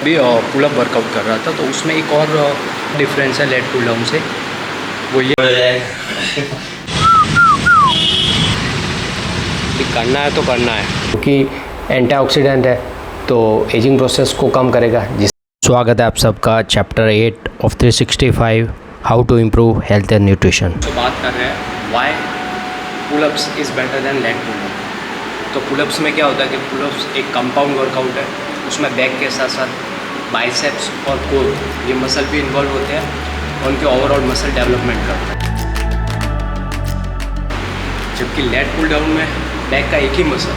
भी pull up workout कर रहा था, तो उसमें एक और डिफरेंस है लेट पुल डाउन से, वो ये करना है तो करना है, क्योंकि एंटीऑक्सीडेंट है तो एजिंग प्रोसेस को कम करेगा। स्वागत है आप सबका chapter 8 of 365 how to improve health and nutrition. तो बात कर रहे हैं why pullups is better than lat pullup. तो पुलअप्स में क्या होता है कि पुलअप्स एक कंपाउंड वर्कआउट है, उसमें बैक के साथ साथ बाइसेप्स और कोर ये मसल भी इन्वॉल्व होते हैं और उनके ओवरऑल मसल डेवलपमेंट करता है। जबकि लेट पुल डाउन में बैक का एक ही मसल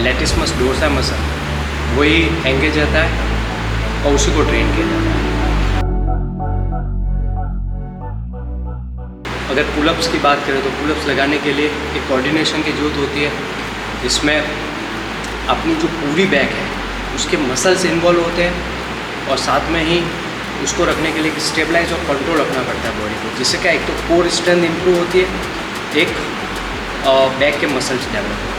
लैटिसमस डोर्सा मसल वही एंगेज रहता है और उसी को ट्रेन किया जाता है। अगर पुलअप्स की बात करें तो पुलअप्स लगाने के लिए एक कोऑर्डिनेशन की ज़रूरत होती है, जिसमें अपनी जो पूरी बैक है उसके मसल्स इन्वॉल्व होते हैं और साथ में ही उसको रखने के लिए स्टेबलाइज और कंट्रोल रखना पड़ता है बॉडी को, जिससे क्या एक तो कोर स्ट्रेंथ इंप्रूव होती है, एक बैक के मसल्स डेवलप होते हैं।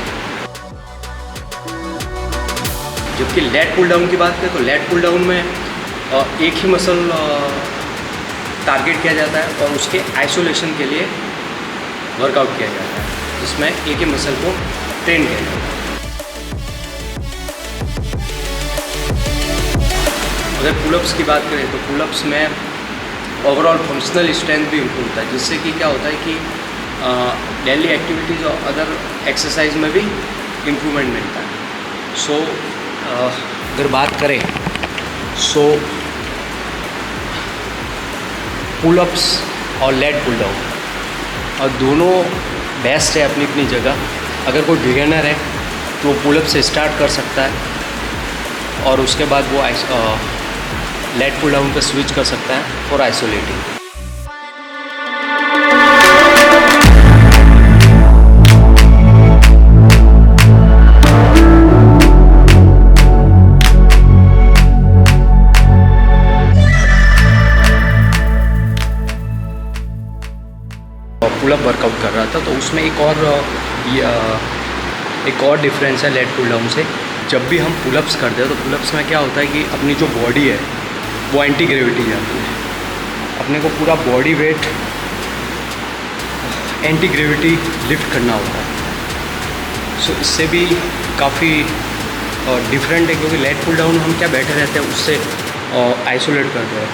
जबकि लेट पुल डाउन की बात करें तो लेट पुल डाउन में एक ही मसल टारगेट किया जाता है और उसके आइसोलेशन के लिए वर्कआउट किया जाता है, जिसमें एक ही मसल को ट्रेन किया जाता है। अगर पुलअप्स की बात करें तो पुलअप्स में ओवरऑल फंक्शनल स्ट्रेंथ भी इम्प्रूव होता है, जिससे कि क्या होता है कि डेली एक्टिविटीज़ और अदर एक्सरसाइज में भी इम्प्रूवमेंट मिलता है। सो अगर बात करें सो पुलअप्स और लेट पुल डाउन और दोनों बेस्ट है अपनी अपनी जगह। अगर कोई बिगिनर है तो वो पुलअप से स्टार्ट कर सकता है और उसके बाद वो लेट पुल डाउन पर स्विच कर सकता है फॉर आइसोलेटिंग। पुलअप वर्कआउट कर रहा था, तो उसमें एक और डिफरेंस है लेट पुल डाउन से। जब भी हम पुलअप्स करते हैं तो पुलअप्स में क्या होता है कि अपनी जो बॉडी है वो एंटी ग्रेविटी जाती है, अपने को पूरा body weight anti gravity lift करना होता है। सो इससे भी काफ़ी डिफरेंट है, क्योंकि लेट पुल डाउन हम क्या बैठे रहते हैं उससे आइसोलेट करते हैं।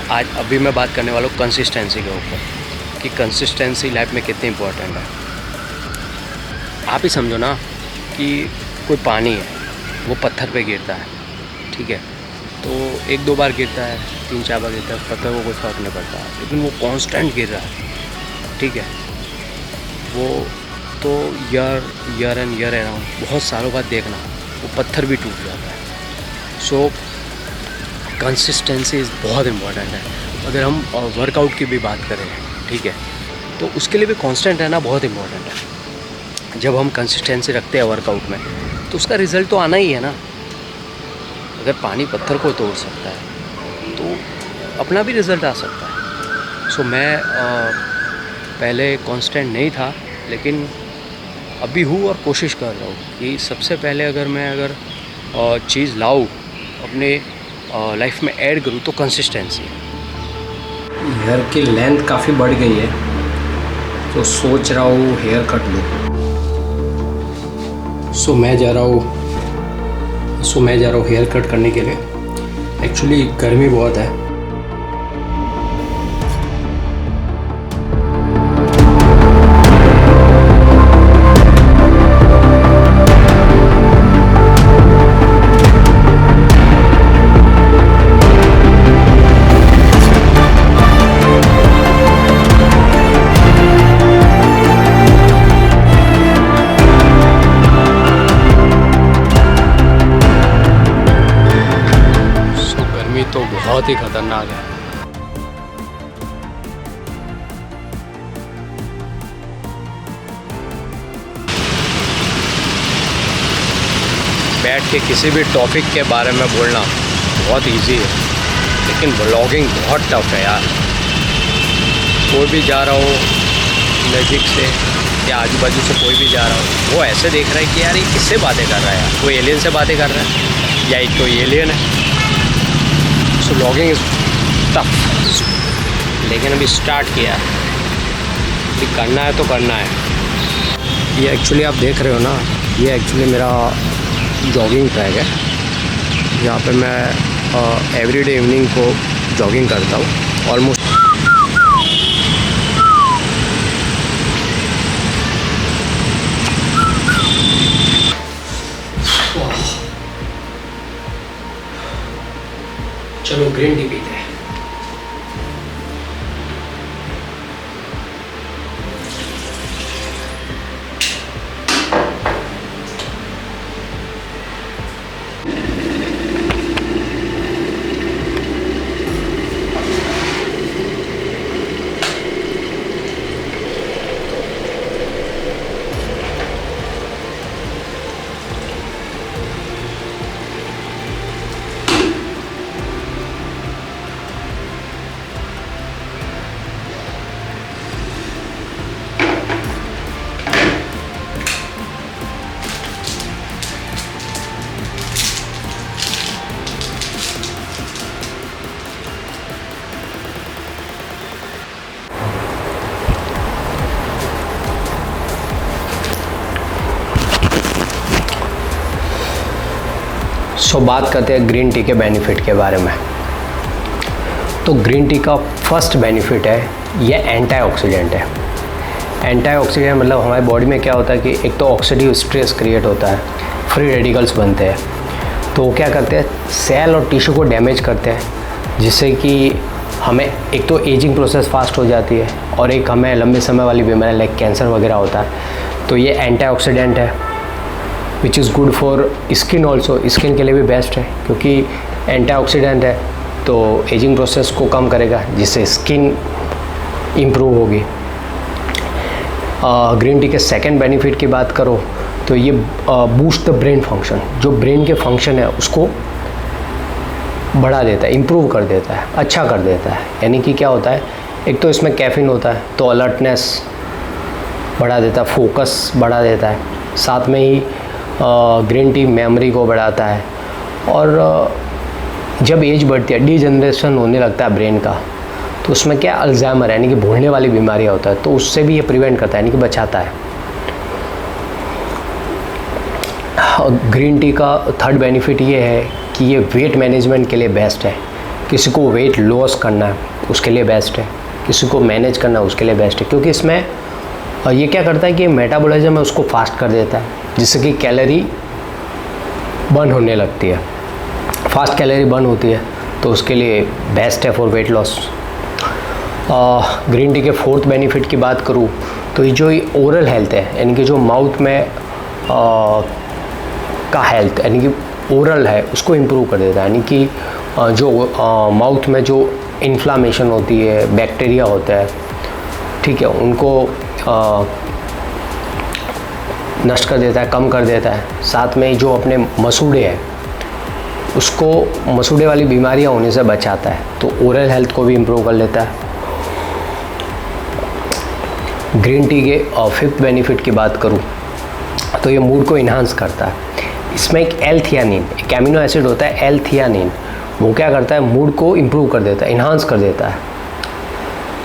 आज अभी मैं बात करने वाला हूँ कंसिस्टेंसी के ऊपर, कि कंसिस्टेंसी लाइफ में कितनी इम्पोर्टेंट है। आप ही समझो ना कि कोई पानी है वो पत्थर पे गिरता है, ठीक है, तो एक दो बार गिरता है, तीन चार बार गिरता है, पत्थर को कोई फ़र्क नहीं पड़ता, लेकिन वो कांस्टेंट गिर रहा है, ठीक है, वो तो ईयर एंड अराउंड बहुत सालों बाद देखना वो पत्थर भी टूट जाता है। सो कंसिस्टेंसी बहुत इम्पॉर्टेंट है। अगर हम वर्कआउट की भी बात करें, ठीक है, तो उसके लिए भी कांस्टेंट रहना बहुत इम्पॉर्टेंट है। जब हम कंसिस्टेंसी रखते हैं वर्कआउट में तो उसका रिज़ल्ट तो आना ही है ना। अगर पानी पत्थर को तोड़ सकता है तो अपना भी रिज़ल्ट आ सकता है। सो मैं पहले कांस्टेंट नहीं था, लेकिन अभी हूँ और कोशिश कर रहा हूँ कि सबसे पहले अगर चीज़ लाऊँ अपने लाइफ में ऐड करूँ तो कंसिस्टेंसी। हेयर की लेंथ काफ़ी बढ़ गई है, तो सोच रहा हूँ हेयर कट लूँ। सो मैं जा रहा हूँ हेयर कट करने के लिए। एक्चुअली गर्मी बहुत है। तो बहुत ही खतरनाक है। बैठ के किसी भी टॉपिक के बारे में बोलना बहुत इजी है, लेकिन ब्लॉगिंग बहुत टफ है यार। कोई भी जा रहा हो नज़दीक से या आजू बाजू से कोई भी जा रहा हो, वो ऐसे देख रहा है कि यार ये किससे बातें कर रहा है, यार कोई एलियन से बातें कर रहा है या एक कोई एलियन है। सो लॉगिंग इज़ टफ, लेकिन अभी स्टार्ट किया, अभी करना है तो करना है। ये एक्चुअली आप देख रहे हो ना, ये एक्चुअली मेरा जॉगिंग ट्रैक है। यहाँ पे मैं एवरीडे इवनिंग को जॉगिंग करता हूँ ऑलमोस्ट। चलो ग्रीन टी पीते हैं। सो बात करते हैं ग्रीन टी के बेनिफिट के बारे में। तो ग्रीन टी का फर्स्ट बेनिफिट है, ये एंटीऑक्सीडेंट है। एंटीऑक्सीडेंट मतलब हमारी बॉडी में क्या होता है कि एक तो ऑक्सीडेटिव स्ट्रेस क्रिएट होता है, फ्री रेडिकल्स बनते हैं, तो वो क्या करते हैं सेल और टिश्यू को डैमेज करते हैं, जिससे कि हमें एक तो एजिंग प्रोसेस फास्ट हो जाती है और एक हमें लंबे समय वाली बीमारी लाइक कैंसर वगैरह होता है। तो ये एंटीऑक्सीडेंट है which is good for skin also, skin के लिए भी बेस्ट है क्योंकि एंटीऑक्सीडेंट है तो एजिंग प्रोसेस को कम करेगा, जिससे स्किन इम्प्रूव होगी। ग्रीन टी के सेकंड बेनिफिट की बात करो तो ये बूस्ट द ब्रेन फंक्शन, जो ब्रेन के फंक्शन है उसको बढ़ा देता है, इम्प्रूव कर देता है, अच्छा कर देता है। यानी कि क्या होता है, एक तो इसमें कैफीन होता है तो अलर्टनेस बढ़ा देता है, फोकस बढ़ा देता है, साथ में ही ग्रीन टी मेमोरी को बढ़ाता है। और जब एज बढ़ती है डीजनरेशन होने लगता है ब्रेन का, तो उसमें क्या अल्जाइमर यानी कि भूलने वाली बीमारियाँ होता है, तो उससे भी ये प्रिवेंट करता है यानी कि बचाता है। और ग्रीन टी का थर्ड बेनिफिट ये है कि ये वेट मैनेजमेंट के लिए बेस्ट है। किसी को वेट लॉस करना है उसके लिए बेस्ट है, किसी को मैनेज करना है उसके लिए बेस्ट है, क्योंकि इसमें ये क्या करता है कि मेटाबॉलिज्म है उसको फास्ट कर देता है, जिससे कि कैलोरी बर्न होने लगती है, फास्ट कैलोरी बर्न होती है, तो उसके लिए बेस्ट है for weight loss. Green tea के फोर्थ बेनिफिट की बात करूँ तो ये जो ओरल हेल्थ है यानी कि जो माउथ में का हेल्थ यानी कि ओरल है उसको इम्प्रूव कर देता है। यानी कि जो माउथ में जो इन्फ्लामेशन होती है, बैक्टीरिया होता है, ठीक है, उनको नष्ट कर देता है, कम कर देता है। साथ में जो अपने मसूड़े हैं उसको मसूड़े वाली बीमारियां होने से बचाता है, तो ओरल हेल्थ को भी इम्प्रूव कर लेता है। ग्रीन टी के फिफ्थ बेनिफिट की बात करूं तो ये मूड को इन्हांस करता है। इसमें एक एल-थियानिन, एक एमिनो एसिड होता है एल-थियानिन, वो क्या करता है मूड को इम्प्रूव कर देता है, इन्हांस कर देता है।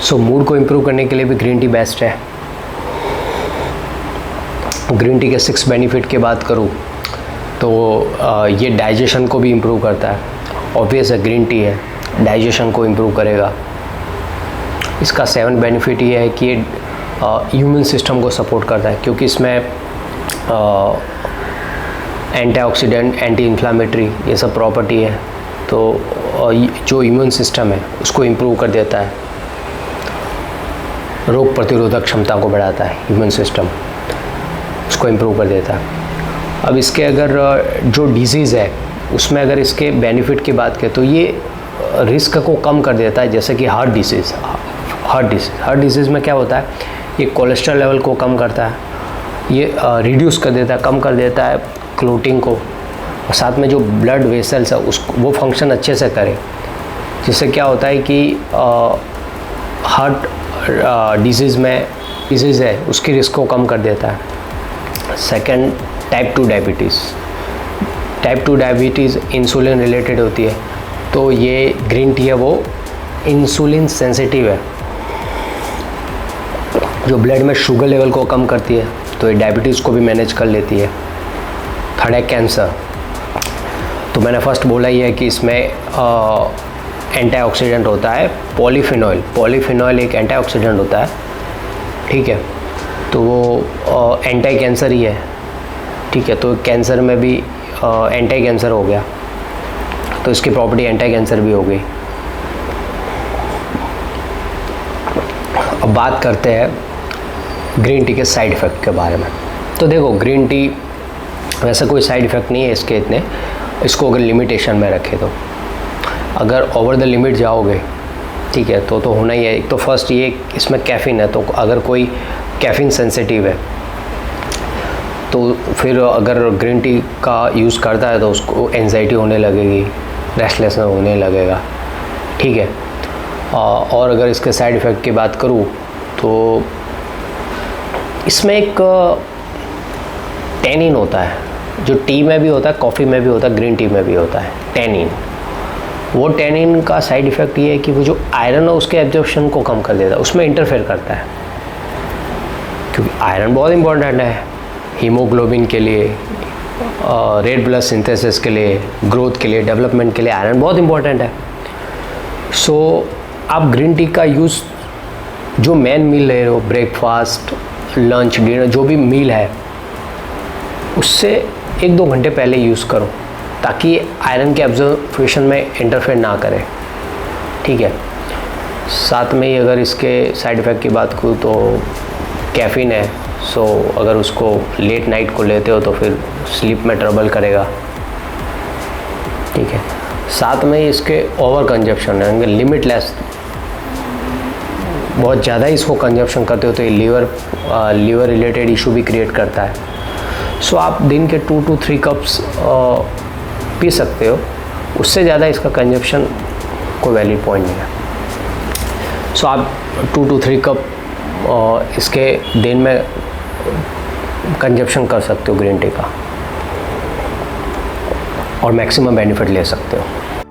सो मूड को इम्प्रूव करने के लिए भी ग्रीन टी बेस्ट है। ग्रीन टी के 6 बेनिफिट की बात करूँ तो ये डाइजेशन को भी इम्प्रूव करता है। ऑब्वियस है ग्रीन टी है, डाइजेशन को इम्प्रूव करेगा। इसका 7 बेनिफिट ये है कि ये इम्यून सिस्टम को सपोर्ट करता है, क्योंकि इसमें एंटीऑक्सीडेंट, एंटी इन्फ्लामेटरी ये सब प्रॉपर्टी है, तो जो इम्यून सिस्टम है उसको इम्प्रूव कर देता है, रोग प्रतिरोधक क्षमता को बढ़ाता है, इम्यून सिस्टम उसको इम्प्रूव कर देता है। अब इसके अगर जो डिजीज़ है उसमें अगर इसके बेनिफिट की बात करें तो ये रिस्क को कम कर देता है, जैसे कि हार्ट डिसीज़ में क्या होता है, ये कोलेस्ट्रॉल लेवल को कम करता है, ये रिड्यूस कर देता है, कम कर देता है क्लोटिंग को, और साथ में जो ब्लड वेसल्स है वो फंक्शन अच्छे से करे, जिससे क्या होता है कि हार्ट डिजीज़ में डिजीज़ है उसकी रिस्क को कम कर देता है। Second, type 2 diabetes. Type 2 diabetes insulin related होती है, तो ये ग्रीन टी है वो इंसुलिन सेंसिटिव है, जो ब्लड में शुगर लेवल को कम करती है, तो ये डायबिटीज़ को भी मैनेज कर लेती है। थर्ड है कैंसर। तो मैंने फर्स्ट बोला ही है कि इसमें एंटीऑक्सीडेंट होता है पॉलीफिनॉल। पॉलीफिनॉल एक एंटीऑक्सीडेंट होता है, ठीक है, तो वो एंटी कैंसर ही है, ठीक है। तो कैंसर में भी एंटी कैंसर हो गया, तो इसकी प्रॉपर्टी एंटी कैंसर भी हो गई। अब बात करते हैं ग्रीन टी के साइड इफ़ेक्ट के बारे में। तो देखो, ग्रीन टी वैसे कोई साइड इफ़ेक्ट नहीं है इसके इतने, इसको अगर लिमिटेशन में रखें तो। अगर ओवर द लिमिट जाओगे, ठीक है, तो होना ही है। एक तो फर्स्ट ये इसमें कैफ़ीन है, तो अगर कोई कैफ़ीन सेंसिटिव है तो फिर अगर ग्रीन टी का यूज़ करता है तो उसको एंजाइटी होने लगेगी, रेस्टलेसनेस होने लगेगा, ठीक है। और अगर इसके साइड इफ़ेक्ट की बात करूँ तो इसमें एक टेनिन होता है, जो टी में भी होता है, कॉफ़ी में भी होता है, ग्रीन टी में भी होता है, टेनिन। वो टेनिन का साइड इफ़ेक्ट ये है कि वो जो आयरन है उसके एब्जॉर्प्शन को कम कर देता है, उसमें इंटरफेयर करता है, क्योंकि आयरन बहुत इंपॉर्टेंट है हीमोग्लोबिन के लिए, रेड ब्लड सिंथेसिस के लिए, ग्रोथ के लिए, डेवलपमेंट के लिए आयरन बहुत इंपॉर्टेंट है। सो आप ग्रीन टी का यूज़ जो मेन मील ले रहे हो, ब्रेकफास्ट, लंच, डिनर, जो भी मील है, उससे 1-2 घंटे पहले यूज़ करो, ताकि आयरन के एब्जॉर्प्शन में इंटरफेयर ना करे, ठीक है। साथ में ही अगर इसके साइड इफ़ेक्ट की बात करूँ तो कैफ़ीन है, सो अगर उसको लेट नाइट को लेते हो तो फिर स्लीप में ट्रबल करेगा, ठीक है। साथ में इसके ओवर कंजप्शन है, लिमिटलेस, बहुत ज़्यादा इसको कंजप्शन करते हो तो ये लीवर रिलेटेड इशू भी क्रिएट करता है। सो आप दिन के 2 to 3 कप्स पी सकते हो, उससे ज़्यादा इसका कंजप्शन कोई वैलिड पॉइंट नहीं है। सो आप 2 to 3 कप इसके दिन में कंजप्शन कर सकते हो ग्रीन टी का, और मैक्सिमम बेनिफिट ले सकते हो।